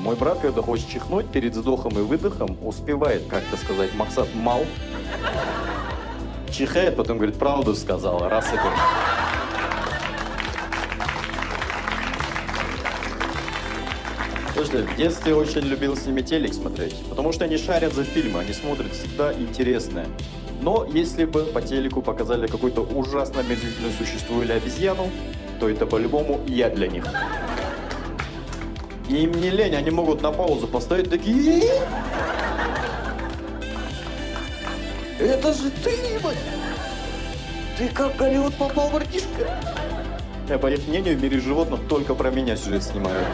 Мой брат, когда хочет чихнуть, перед вздохом и выдохом успевает как-то сказать «Максат, мал». Чихает, потом говорит «правду сказала», раз и только. Слушайте, в детстве очень любил с ними телек смотреть, потому что они шарят за фильмы, они смотрят всегда интересное. Но если бы по телеку показали какое-то ужасно омерзительное существо или обезьяну, то это по-любому я для них. И им не лень, они могут на паузу поставить такие... Это же ты, Иван! Ты как в Голливуд попал, братишка? По их мнению, в мире животных только про меня сюжет снимают.